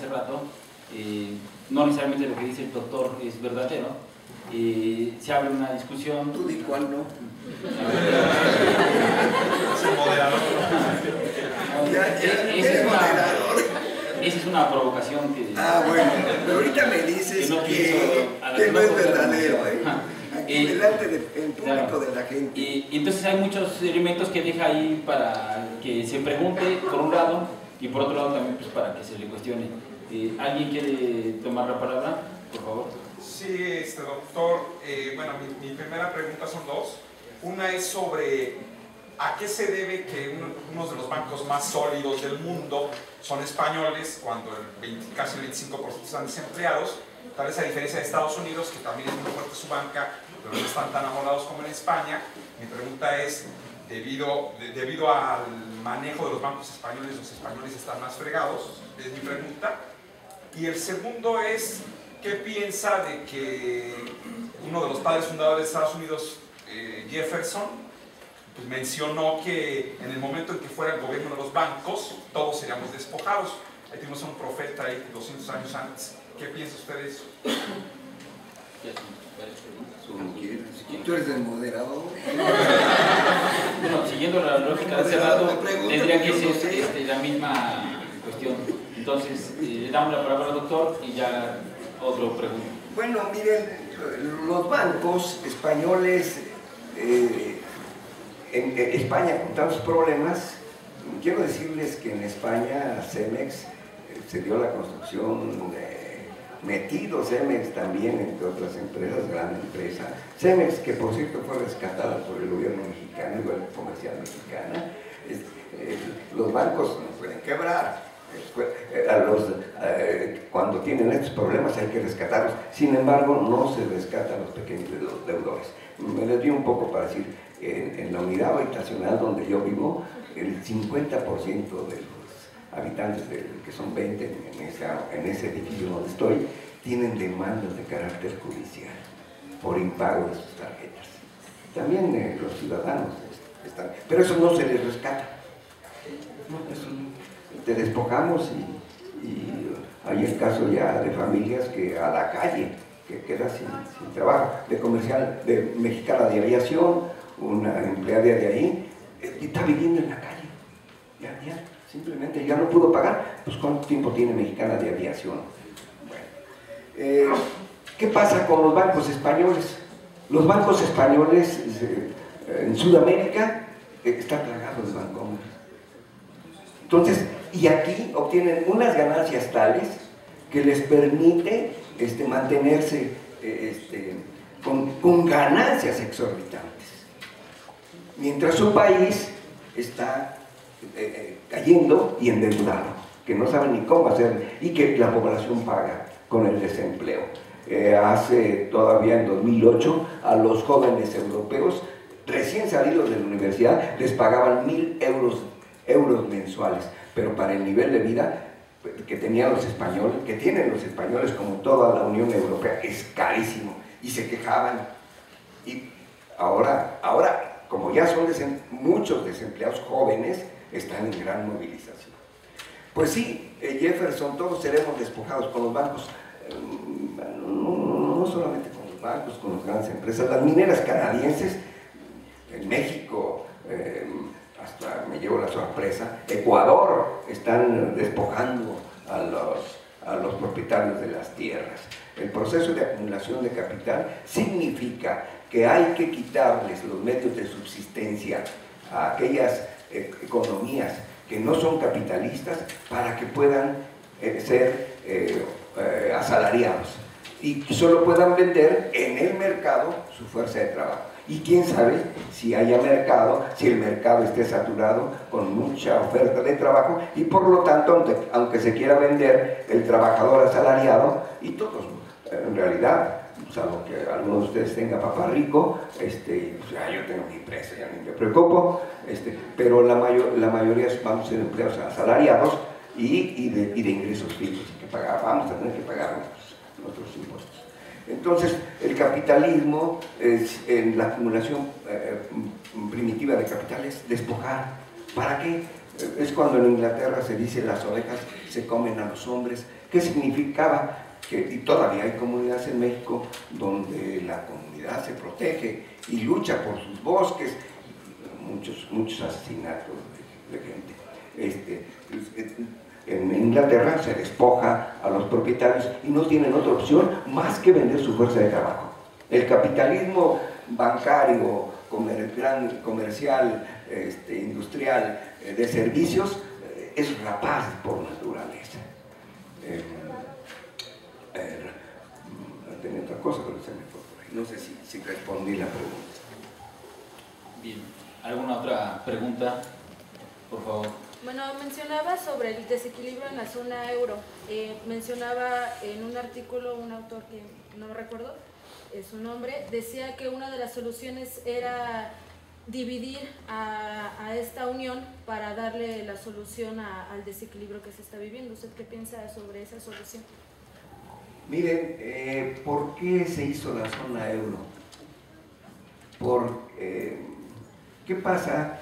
hace rato, no necesariamente lo que dice el doctor es verdadero. Se abre una discusión. Tú di cuál no. Esa es una provocación que... Bueno, pero ahorita me dices que no es verdadero, aquí delante del público, claro, de la gente. Y entonces hay muchos elementos que deja ahí para que se pregunte, por un lado, y por otro lado también pues, para que se le cuestione. ¿Alguien quiere tomar la palabra, por favor? Sí, doctor. Bueno, mi primera pregunta son dos. Una es sobre a qué se debe que uno de los bancos más sólidos del mundo son españoles, cuando casi el 25% están desempleados. Tal vez a diferencia de Estados Unidos, que también es muy fuerte su banca, pero no están tan amorados como en España. Mi pregunta es, debido al manejo de los bancos españoles, los españoles están más fregados, es mi pregunta. Y el segundo es, ¿qué piensa de que uno de los padres fundadores de Estados Unidos, Jefferson, pues mencionó que en el momento en que fuera el gobierno de los bancos, todos seríamos despojados? Ahí tenemos a un profeta ahí 200 años antes. ¿Qué piensa usted de eso? ¿Tú eres el moderador? Bueno, siguiendo la lógica de hace rato, tendría que ser la misma cuestión. Entonces, le damos la palabra al doctor y ya otro pregunta. Bueno, miren, los bancos españoles, en España con tantos problemas, quiero decirles que en España Cemex se dio la construcción metido Cemex también, entre otras empresas, gran empresa. Cemex, que por cierto fue rescatada por el gobierno mexicano, el gobierno comercial mexicana. Los bancos no pueden quebrar. Cuando tienen estos problemas hay que rescatarlos. Sin embargo, no se rescatan los pequeños deudores. Me desvío un poco para decir, en la unidad habitacional donde yo vivo, el 50% de los habitantes, que son 20 en ese edificio donde estoy, tienen demandas de carácter judicial por impago de sus tarjetas. También los ciudadanos están, pero eso no se les rescata. No, eso te despojamos y hay el caso ya de familias que a la calle, que queda sin trabajo, de Mexicana de Aviación, una empleada de ahí, está viviendo en la calle, ya. Simplemente ya no pudo pagar. Pues ¿cuánto tiempo tiene Mexicana de Aviación? Bueno, ¿qué pasa con los bancos españoles? Los bancos españoles en Sudamérica están plagados de bancos. Entonces, y aquí obtienen unas ganancias tales que les permite mantenerse con ganancias exorbitantes. Mientras su país está cayendo y endeudado, que no saben ni cómo hacer y que la población paga con el desempleo. Hace todavía en 2008 a los jóvenes europeos recién salidos de la universidad les pagaban 1.000 euros mensuales, pero para el nivel de vida que tenían los españoles, que tienen los españoles como toda la Unión Europea, es carísimo, y se quejaban. Y ahora como ya son muchos desempleados jóvenes, están en gran movilización. Pues sí, Jefferson, todos seremos despojados con los bancos, no solamente con los bancos, con las grandes empresas, las mineras canadienses, en México, hasta me llevo la sorpresa, Ecuador, están despojando a los propietarios de las tierras. El proceso de acumulación de capital significa que hay que quitarles los medios de subsistencia a aquellas economías que no son capitalistas para que puedan ser asalariados y solo puedan vender en el mercado su fuerza de trabajo. Y quién sabe si haya mercado, si el mercado esté saturado con mucha oferta de trabajo y por lo tanto, aunque se quiera vender el trabajador asalariado, y todos en realidad, salvo que alguno de ustedes tenga papá rico, pues yo tengo mi empresa, ya ni me preocupo, pero la mayoría vamos a ser empleados asalariados y de ingresos fijos, que vamos a tener que pagar nuestros impuestos. Entonces, el capitalismo, en la acumulación primitiva de capital, es despojar. ¿Para qué? Es cuando en Inglaterra se dice las ovejas se comen a los hombres. ¿Qué significaba? Y todavía hay comunidades en México donde la comunidad se protege y lucha por sus bosques, muchos asesinatos de gente. En Inglaterra se despoja a los propietarios y no tienen otra opción más que vender su fuerza de trabajo. El capitalismo bancario, comercial, industrial, de servicios, es rapaz por naturaleza. Tenía otra cosa, pero se me fue por ahí. No sé si respondí la pregunta. Bien. ¿Alguna otra pregunta? Por favor. Bueno, mencionaba sobre el desequilibrio en la zona euro. Mencionaba en un artículo un autor que no recuerdo su nombre, decía que una de las soluciones era dividir a esta unión para darle la solución al desequilibrio que se está viviendo. ¿Usted qué piensa sobre esa solución? Miren, ¿por qué se hizo la zona euro? ¿Qué pasa?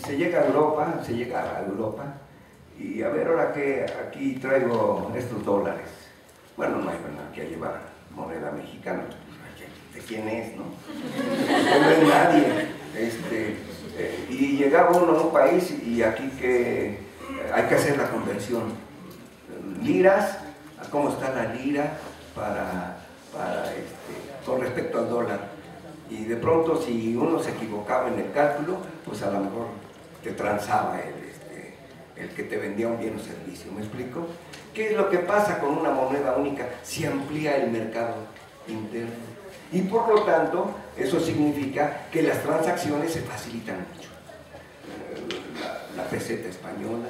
Se llega a Europa y a ver, ahora que aquí traigo estos dólares. Bueno, no hay que llevar moneda mexicana, ¿de quién es, no? No es nadie. Y llegaba uno a un país y aquí que hay que hacer la conversión. Liras, ¿cómo está la lira con respecto al dólar? Y de pronto, si uno se equivocaba en el cálculo, pues a lo mejor te transaba el que te vendía un bien o servicio. ¿Me explico? ¿Qué es lo que pasa con una moneda única? Se amplía el mercado interno. Y por lo tanto, eso significa que las transacciones se facilitan mucho. La peseta española,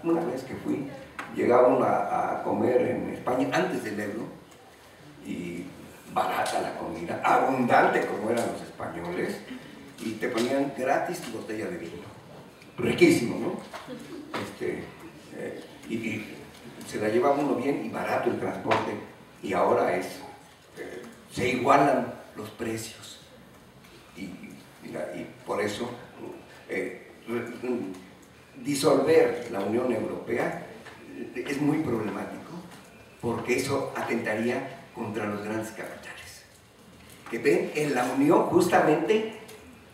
una vez que fui, llegaba a comer en España antes del euro, y barata la comida, abundante como eran los españoles, y te ponían gratis tu botella de vino. Riquísimo, ¿no? Y se la llevaba uno bien y barato el transporte, y ahora se igualan los precios. Y por eso disolver la Unión Europea es muy problemático, porque eso atentaría contra los grandes capitales, que ven en la Unión justamente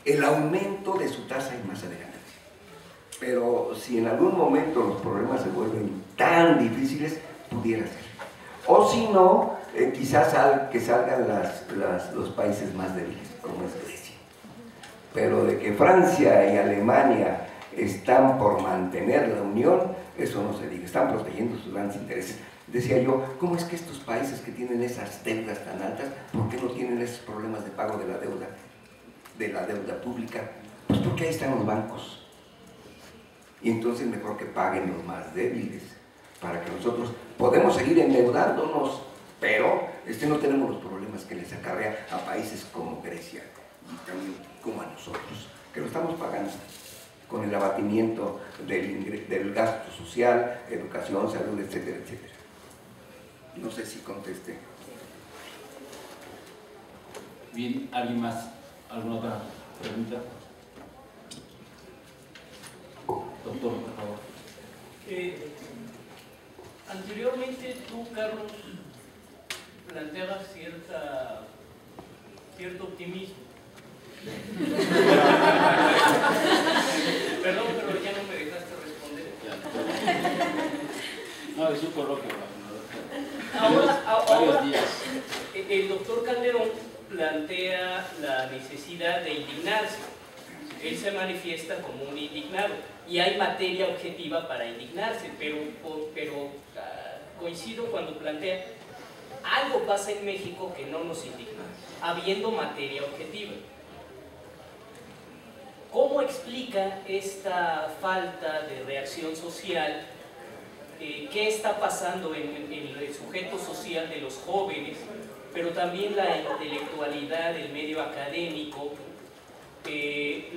el aumento de su tasa y masa de ganancia. Pero si en algún momento los problemas se vuelven tan difíciles, pudiera ser. O si no, quizás que salgan los países más débiles, como es Grecia. Pero de que Francia y Alemania están por mantener la Unión, eso no se diga, están protegiendo sus grandes intereses. Decía yo, ¿cómo es que estos países que tienen esas deudas tan altas, por qué no tienen esos problemas de pago de la deuda pública? Pues porque ahí están los bancos. Y entonces mejor que paguen los más débiles, para que nosotros podemos seguir endeudándonos, pero no tenemos los problemas que les acarrea a países como Grecia y también como a nosotros, que lo estamos pagando con el abatimiento del gasto social, educación, salud, etcétera, etcétera. No sé si contesté. Bien, ¿alguien más? ¿Alguna otra pregunta? Doctor, por favor. Anteriormente tú, Carlos, planteabas cierto optimismo. Perdón, pero ya no me dejaste responder. No, es un coloquio. Ahora, el doctor Calderón plantea la necesidad de indignarse. Él se manifiesta como un indignado y hay materia objetiva para indignarse, pero coincido cuando plantea algo pasa en México que no nos indigna, habiendo materia objetiva. ¿Cómo explica esta falta de reacción social? ¿Qué está pasando en el sujeto social de los jóvenes, pero también la intelectualidad, el medio académico,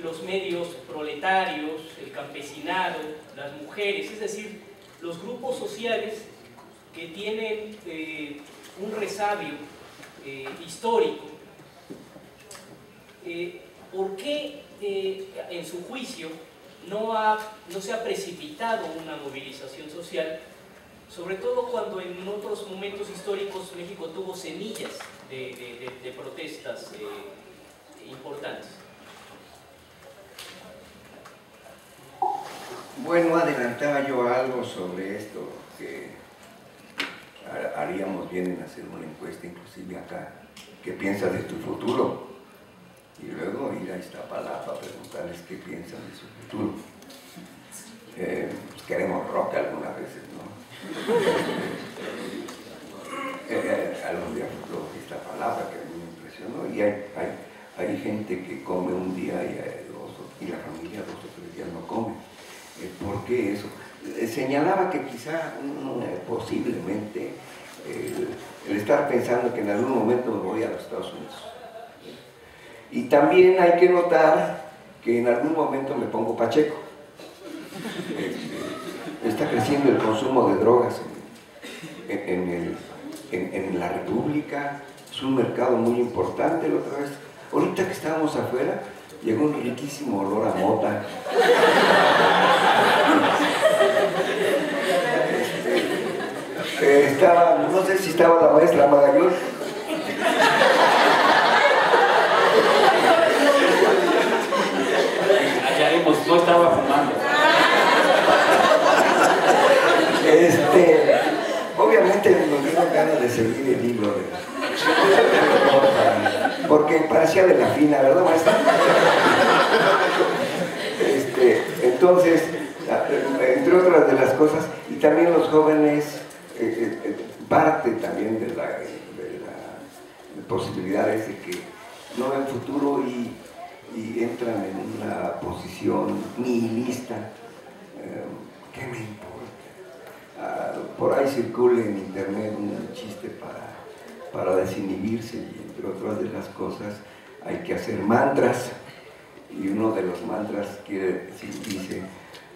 los medios proletarios, el campesinado, las mujeres, es decir, los grupos sociales que tienen un resabio histórico? ¿Por qué en su juicio, no se ha precipitado una movilización social, sobre todo cuando en otros momentos históricos México tuvo semillas de protestas importantes. Bueno, adelantaba yo algo sobre esto, que haríamos bien en hacer una encuesta, inclusive acá, ¿qué piensas de tu futuro? Y luego ir a Iztapalapa a preguntarles qué piensan de su futuro. Pues queremos rock algunas veces, ¿no? Algún día fue Iztapalapa, que a mí me impresionó, y hay gente que come un día y la familia 2 o 3 días no come. ¿Por qué eso? Señalaba que quizá posiblemente el estar pensando que en algún momento me voy a los Estados Unidos. Y también hay que notar que en algún momento me pongo pacheco. Está creciendo el consumo de drogas en la República, es un mercado muy importante. La otra vez, ahorita que estábamos afuera, llegó un riquísimo olor a mota. No sé si estaba la maestra Magallón. Aclaremos, no estaba fumando. Obviamente nos dieron ganas de seguir el libro porque parecía de la fina, ¿verdad, maestra? Entonces, entre otras de las cosas, y también los jóvenes, parte también de la posibilidades de que no ven futuro y entran en una posición nihilista. ¿Qué me importa? Por ahí circula en internet un chiste para desinhibirse, y entre otras de las cosas hay que hacer mantras, y uno de los mantras dice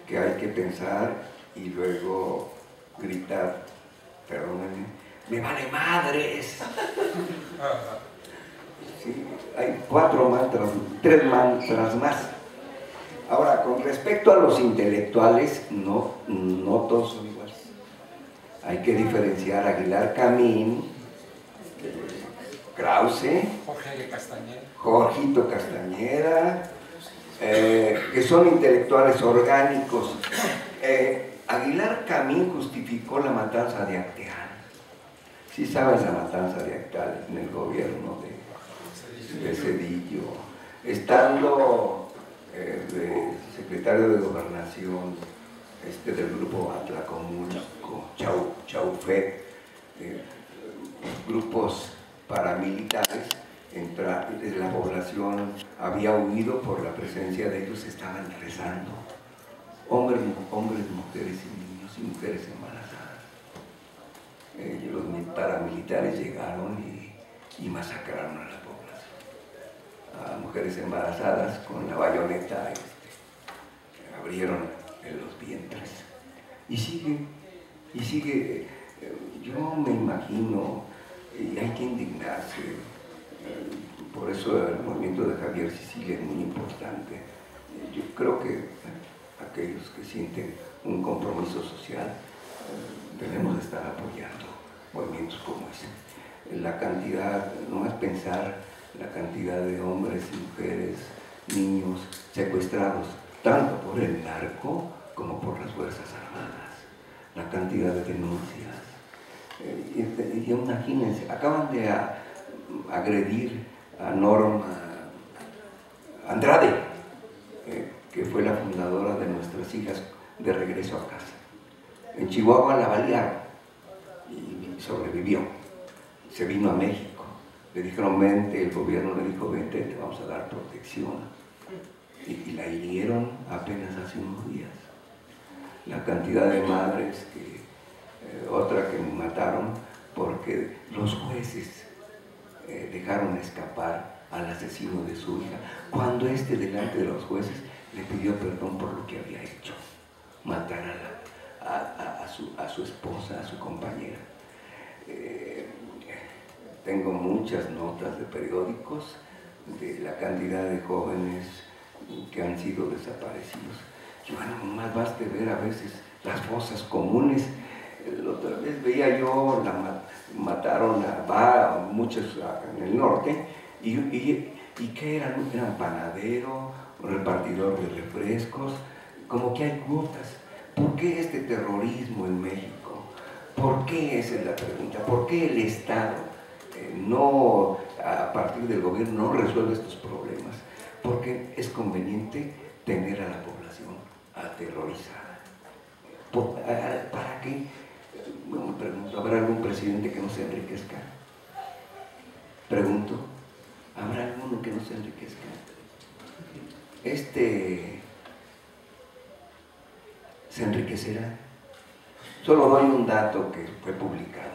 que hay que pensar y luego gritar, perdónenme, ¡me vale madres! Sí, hay 3 mantras más. Ahora, con respecto a los intelectuales, no todos son iguales. Hay que diferenciar a Aguilar Camín, Krause, Jorgito Castañeda, que son intelectuales orgánicos. Aguilar Camín justificó la matanza de Acteal. Sí sabes la matanza de Acteal en el gobierno de Zedillo, estando de secretario de Gobernación del grupo Atlacomulco, Chaufet, grupos paramilitares, la población había huido por la presencia de ellos, estaban rezando, hombres, mujeres y niños y mujeres embarazadas. Los paramilitares llegaron y masacraron a la población, a mujeres embarazadas con la bayoneta, abrieron los vientres y sigue. Yo me imagino, y hay que indignarse, por eso el movimiento de Javier Sicilia es muy importante. Yo creo que aquellos que sienten un compromiso social debemos estar apoyando movimientos como ese. La cantidad, no es pensar la cantidad de hombres y mujeres, niños secuestrados, tanto por el narco como por las Fuerzas Armadas, la cantidad de denuncias. Imagínense, acaban de agredir a Norma Andrade, que fue la fundadora de Nuestras Hijas de Regreso a Casa. En Chihuahua la balearon y sobrevivió. Se vino a México. Le dijeron, vente, el gobierno le dijo, vente, te vamos a dar protección. Y la hirieron apenas hace unos días. La cantidad de madres otra que mataron porque los jueces dejaron escapar al asesino de su hija, cuando delante de los jueces le pidió perdón por lo que había hecho, matar a su esposa, a su compañera. Tengo muchas notas de periódicos de la cantidad de jóvenes que han sido desaparecidos. Y bueno, más basta ver a veces las fosas comunes. La otra vez veía yo, mataron a muchos en el norte, y ¿qué eran? Eran panadero, repartidor de refrescos, como que hay cuotas. ¿Por qué este terrorismo en México? ¿Por qué? Esa es la pregunta. ¿Por qué el Estado no, a partir del gobierno, no resuelve estos problemas? Porque es conveniente tener a la población aterrorizada. ¿Para qué? Bueno, me pregunto, ¿habrá algún presidente que no se enriquezca? Pregunto, ¿habrá alguno que no se enriquezca? ¿Se enriquecerá? Solo doy un dato que fue publicado.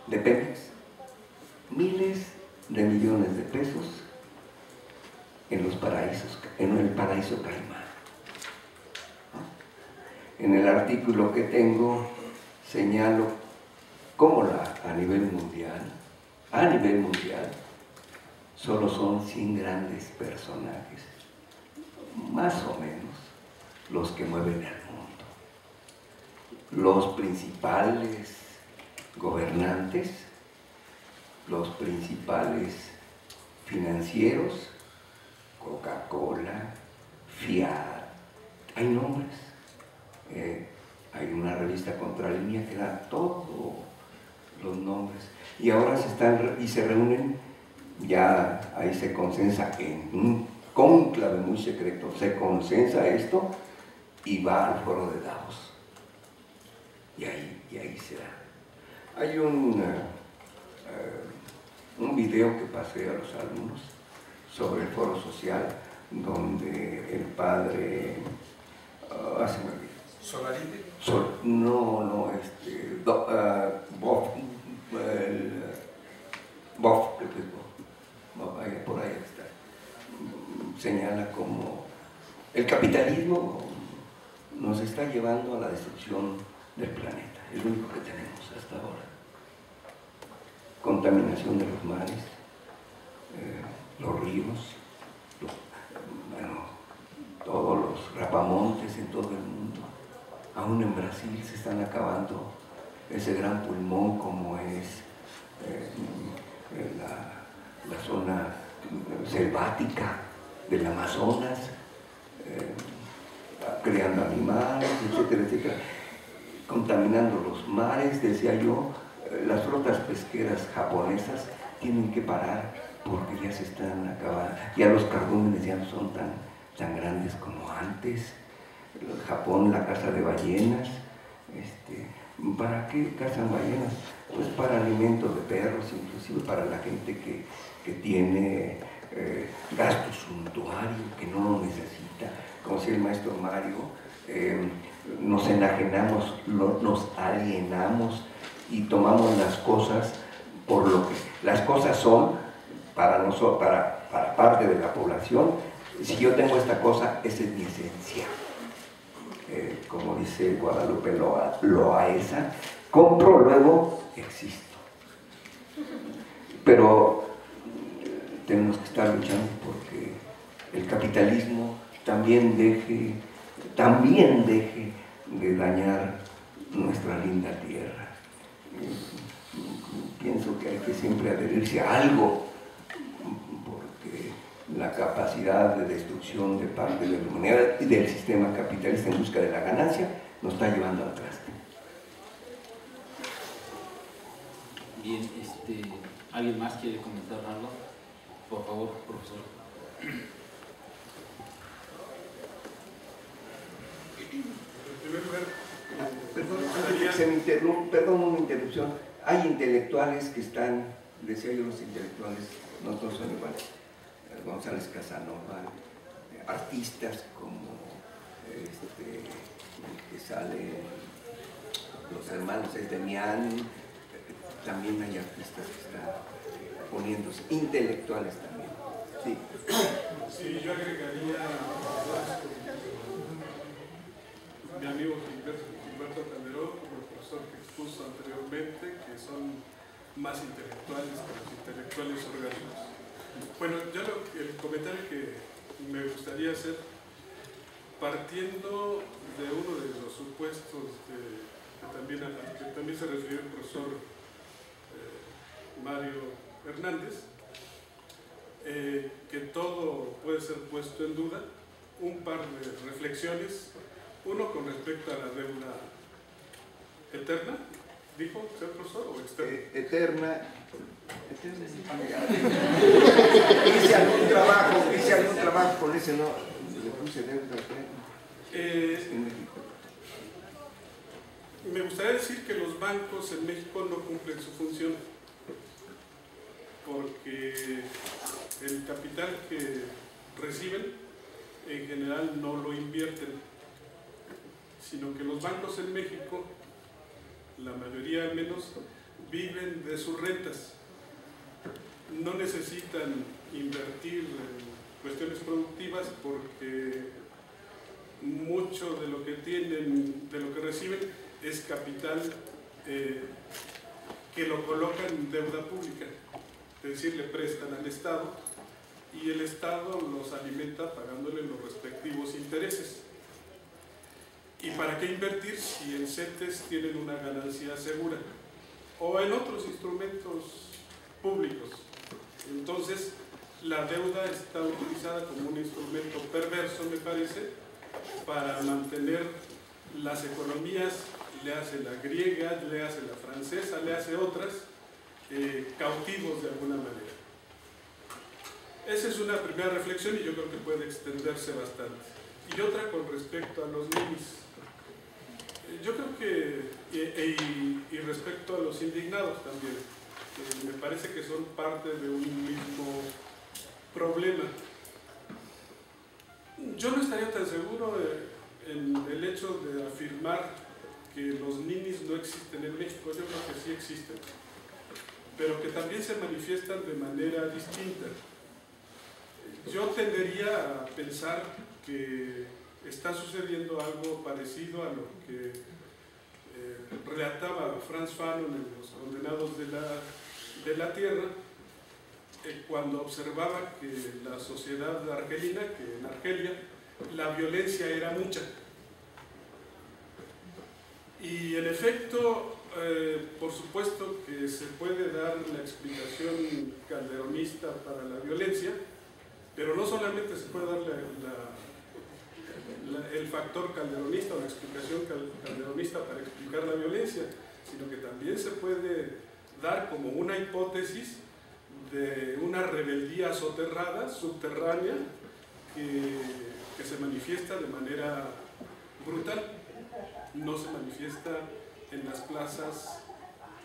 De Pemex, miles de millones de pesos en los paraísos, en el paraíso Caimán. En el artículo que tengo señalo cómo a nivel mundial, solo son 100 grandes personajes, más o menos, los que mueven al mundo. Los principales gobernantes, los principales financieros, Coca-Cola, Fiat, hay nombres. Hay una revista Contralínea que da todos los nombres. Y ahora se reúnen, ya ahí se consensa en un cónclave muy secreto, se consensa esto y va al foro de Davos. Y ahí se da. Hay un video que pasé a los alumnos sobre el foro social, donde el padre, se me olvidó. ¿Solarite? Por ahí está. Señala como el capitalismo nos está llevando a la destrucción del planeta. Es lo único que tenemos hasta ahora. Contaminación de los mares, los ríos, todos los rapamontes en todo el mundo. Aún en Brasil se están acabando ese gran pulmón como es la zona selvática del Amazonas, creando animales, etcétera, etcétera, contaminando los mares. Decía yo, las flotas pesqueras japonesas tienen que parar porque ya se están acabando, ya los cardúmenes ya no son tan grandes como antes. Japón, la caza de ballenas, ¿para qué cazan ballenas? Pues para alimentos de perros, inclusive para la gente que tiene gasto suntuario, que no lo necesita. Como decía el maestro Mario, nos enajenamos, nos alienamos y tomamos las cosas por lo que las cosas son para nosotros, para parte de la población. Si yo tengo esta cosa, esa es mi esencia. Como dice Guadalupe Loaesa, compro, luego existo. Pero tenemos que estar luchando porque el capitalismo también deje de dañar nuestra linda tierra. Pienso que hay que siempre adherirse a algo, porque la capacidad de destrucción de parte de la humanidad y del sistema capitalista en busca de la ganancia nos está llevando al traste. Bien, ¿alguien más quiere comentar algo? Por favor, profesor. Perdón una interrupción. Hay intelectuales que están, decía yo, los intelectuales no todos son iguales. González Casanova, artistas como que salen los hermanos Demián, también hay artistas que están poniéndose, intelectuales también. Sí. Sí, yo agregaría mi amigo Gilberto Calderón, como el profesor que expuso anteriormente, que son más intelectuales que los intelectuales orgánicos. Bueno, yo el comentario que me gustaría hacer, partiendo de uno de los supuestos que también se refirió el profesor Mario Hernández, que todo puede ser puesto en duda, un par de reflexiones, uno con respecto a la deuda eterna, ¿dijo, señor profesor, o externa? Eterna. Hice algún trabajo con ese, no, le puse deuda eterna. Me gustaría decir que los bancos en México no cumplen su función, porque el capital que reciben en general no lo invierten, sino que los bancos en México, la mayoría al menos, viven de sus rentas. No necesitan invertir en cuestiones productivas porque mucho de lo que tienen, de lo que reciben, es capital que lo colocan en deuda pública, es decir, le prestan al Estado y el Estado los alimenta pagándole los respectivos intereses. ¿Y para qué invertir si en CETES tienen una ganancia segura? O en otros instrumentos públicos. Entonces, la deuda está utilizada como un instrumento perverso, me parece, para mantener las economías, le hace la griega, le hace la francesa, le hace otras, cautivos de alguna manera. Esa es una primera reflexión y yo creo que puede extenderse bastante. Y otra con respecto a los ninis. Yo creo que, y respecto a los indignados también, me parece que son parte de un mismo problema. Yo no estaría tan seguro en el hecho de afirmar que los ninis no existen en México. Yo creo que sí existen, pero que también se manifiestan de manera distinta. Yo tendería a pensar que está sucediendo algo parecido a lo que relataba Frantz Fanon en Los Condenados de la Tierra, cuando observaba que la sociedad argelina, que en Argelia la violencia era mucha. Y en efecto, por supuesto que se puede dar la explicación calderonista para la violencia, pero no solamente se puede dar el factor calderonista o la explicación calderonista para explicar la violencia, sino que también se puede dar como una hipótesis de una rebeldía soterrada, subterránea, que se manifiesta de manera brutal. No se manifiesta en las plazas,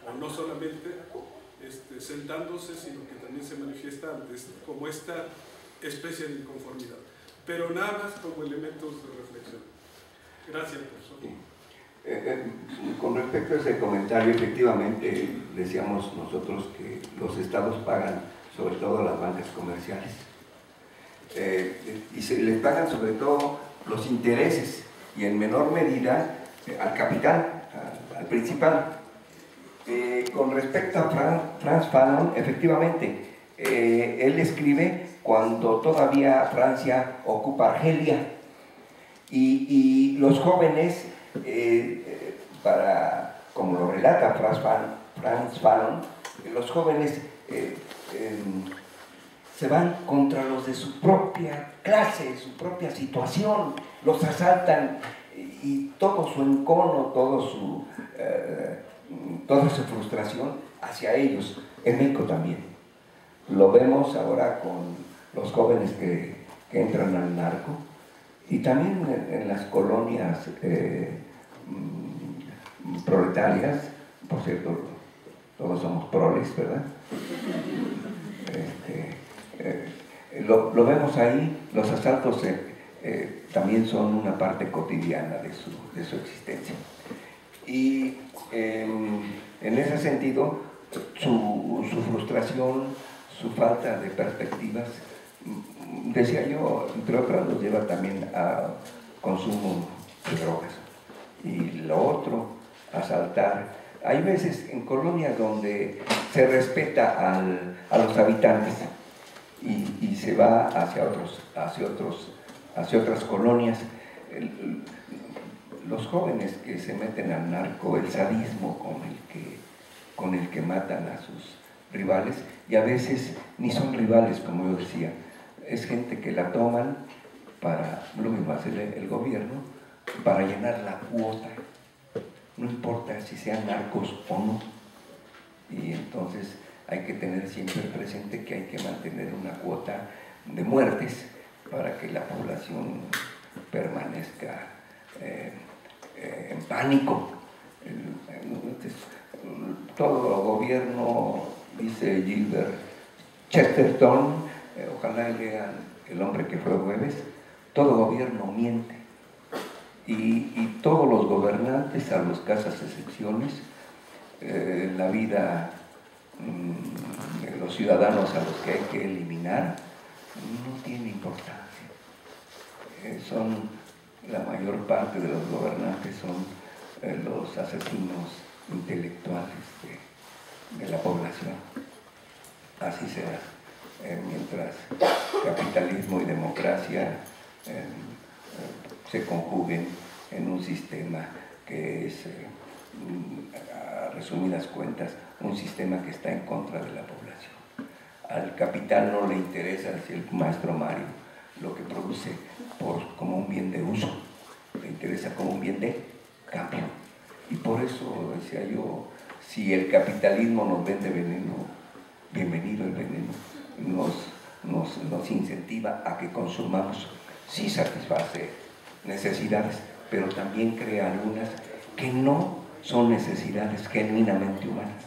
o no solamente sentándose, sino que también se manifiesta antes como esta especie de inconformidad. Pero nada más como elementos de reflexión. Gracias, profesor. Con respecto a ese comentario, efectivamente decíamos nosotros que los estados pagan sobre todo a las bancas comerciales y se les pagan sobre todo los intereses y en menor medida al capital, al principal. Con respecto a Frantz Fanon, efectivamente, él escribe cuando todavía Francia ocupa Argelia y los jóvenes, como lo relata Frantz Fanon, los jóvenes se van contra los de su propia clase, su propia situación, los asaltan y todo su encono, toda su frustración hacia ellos. En México también. Lo vemos ahora con los jóvenes que entran al narco y también en las colonias proletarias. Por cierto, todos somos proles, ¿verdad? Lo vemos ahí. Los asaltos también son una parte cotidiana de su existencia. Y en ese sentido, su frustración, su falta de perspectivas, decía yo, entre otras, los lleva también a consumo de drogas. Y lo otro, asaltar. Hay veces en colonias donde se respeta a los habitantes y se va hacia otras colonias. Los jóvenes que se meten al narco, el sadismo con el que matan a sus rivales, y a veces ni son rivales, como yo decía, es gente que la toman para, lo mismo hace el gobierno, para llenar la cuota, no importa si sean narcos o no. Y entonces hay que tener siempre presente que hay que mantener una cuota de muertes para que la población permanezca en pánico. Todo gobierno, dice Gilbert Chesterton, ojalá lean El hombre que fue jueves, todo gobierno miente y todos los gobernantes, salvo escasas excepciones, la vida de los ciudadanos a los que hay que eliminar no tiene importancia. La mayor parte de los gobernantes son los asesinos intelectuales de la población. Así será, mientras capitalismo y democracia se conjuguen en un sistema que es, a resumidas cuentas, un sistema que está en contra de la población. Al capital no le interesa, decía el maestro Mario, lo que produce como un bien de uso, le interesa como un bien de cambio. Y por eso, decía yo, si el capitalismo nos vende veneno, bienvenido el veneno, nos incentiva a que consumamos, sí satisface necesidades, pero también crea algunas que no son necesidades genuinamente humanas.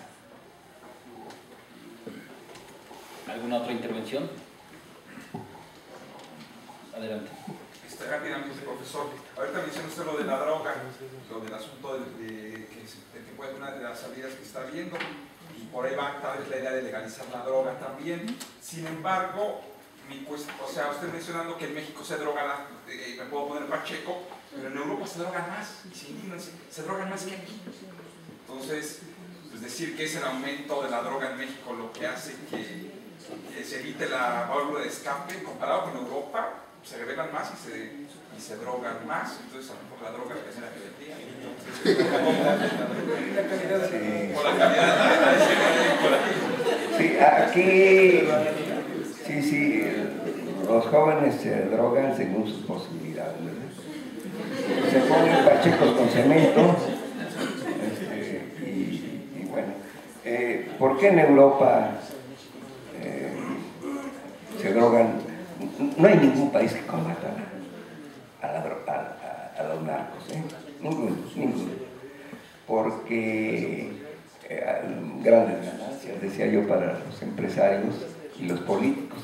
¿Alguna otra intervención? Adelante. Rápidamente, profesor. Ahorita mencionó usted lo de la droga, lo del asunto de que puede ser una de las salidas que está viendo, y por ahí va tal vez la idea de legalizar la droga también. Sin embargo, o sea, usted mencionando que en México se droga, me puedo poner Pacheco, pero en Europa se drogan más, y se drogan más que aquí. Entonces, es decir, que es el aumento de la droga en México lo que hace que se evite la válvula de escape, comparado con Europa, se rebelan más y se drogan más. Entonces, a lo mejor la droga genera rebeldía. Por la calidad Sí, aquí, sí, los jóvenes se drogan según sus posibilidades. Se ponen pachecos con cemento, y bueno, ¿por qué en Europa se drogan? No hay ningún país que combata a los narcos, ninguno. Porque grandes ganancias, decía yo, para los empresarios y los políticos.